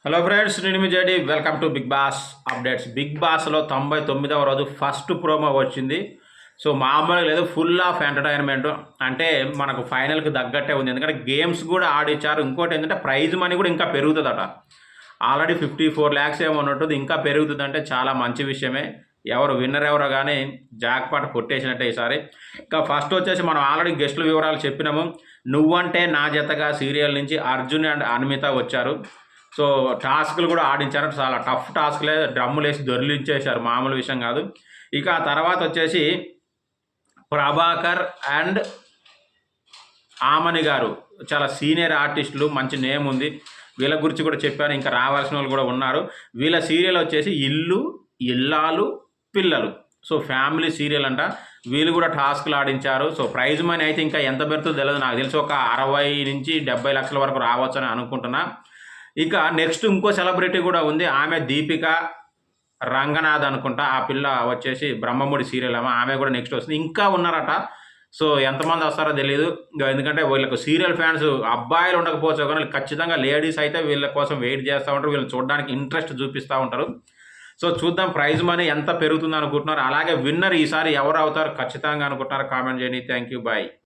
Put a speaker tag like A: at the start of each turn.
A: Hello friends, నేను మీ JD. Welcome to Bigg Boss updates. Bigg బాస్లో 99వ రోజు ఫస్ట్ ప్రోమో వచ్చింది. సో మామూలుగా లేదు, ఫుల్ ఆఫ్ ఎంటర్టైన్మెంట్. అంటే మనకు ఫైనల్కి తగ్గట్టే ఉంది, ఎందుకంటే గేమ్స్ కూడా ఆడిచ్చారు. ఇంకోటి ఏంటంటే ప్రైజ్ మనీ కూడా ఇంకా పెరుగుతుందట. ఆల్రెడీ 54 lakhs ఏమో ఉన్నట్టుంది, ఇంకా పెరుగుతుందంటే చాలా మంచి విషయమే. ఎవరు విన్నర్ ఎవరో కానీ జాక్పాట్ కొట్టేసినట్టే ఈసారి. ఇంకా ఫస్ట్ వచ్చేసి మనం ఆల్రెడీ గెస్టుల వివరాలు చెప్పినాము. నువ్వంటే నా జతగా సీరియల్ నుంచి అర్జున్ అండ్ అన్మిత వచ్చారు. సో టాస్క్లు కూడా ఆడించారు, చాలా టఫ్ టాస్క్లే. డ్రమ్ములు వేసి దొరిలించేశారు, మామూలు విషయం కాదు. ఇక ఆ తర్వాత వచ్చేసి ప్రభాకర్ అండ్ ఆమని గారు చాలా సీనియర్ ఆర్టిస్టులు, మంచి నేమ్ ఉంది. వీళ్ళ గురించి కూడా చెప్పాను, ఇంకా రావాల్సిన వాళ్ళు కూడా ఉన్నారు. వీళ్ళ సీరియల్ వచ్చేసి ఇల్లు ఇల్లాలు పిల్లలు. సో ఫ్యామిలీ సీరియల్ అంట. వీళ్ళు కూడా టాస్క్లు ఆడించారు. సో ప్రైజ్ మనీ అయితే ఇంకా ఎంత పెడుతుందో తెలియదు, నాకు తెలిసి ఒక 60 నుంచి 70 లక్షల వరకు రావచ్చు అని అనుకుంటున్నా. ఇక నెక్స్ట్ ఇంకో సెలబ్రిటీ కూడా ఉంది, ఆమె దీపిక రంగనాథ్ అనుకుంటా. ఆ పిల్ల వచ్చేసి బ్రహ్మముడి సీరియల్ ఆమె కూడా నెక్స్ట్ వస్తుంది. ఇంకా ఉన్నారట. సో ఎంతమంది వస్తారో తెలియదు, ఎందుకంటే వీళ్ళకు సీరియల్ ఫ్యాన్స్ అబ్బాయిలు ఉండకపోవచ్చు కానీ ఖచ్చితంగా లేడీస్ అయితే వీళ్ళ కోసం వెయిట్ చేస్తూ ఉంటారు, వీళ్ళని చూడడానికి ఇంట్రెస్ట్ చూపిస్తూ ఉంటారు. సో చూద్దాం ప్రైజ్ మనీ ఎంత పెరుగుతుంది అనుకుంటున్నారు. అలాగే విన్నర్ ఈసారి ఎవరు అవుతారు ఖచ్చితంగా అనుకుంటున్నారు, కామెంట్ చేయండి. Thank you, bye.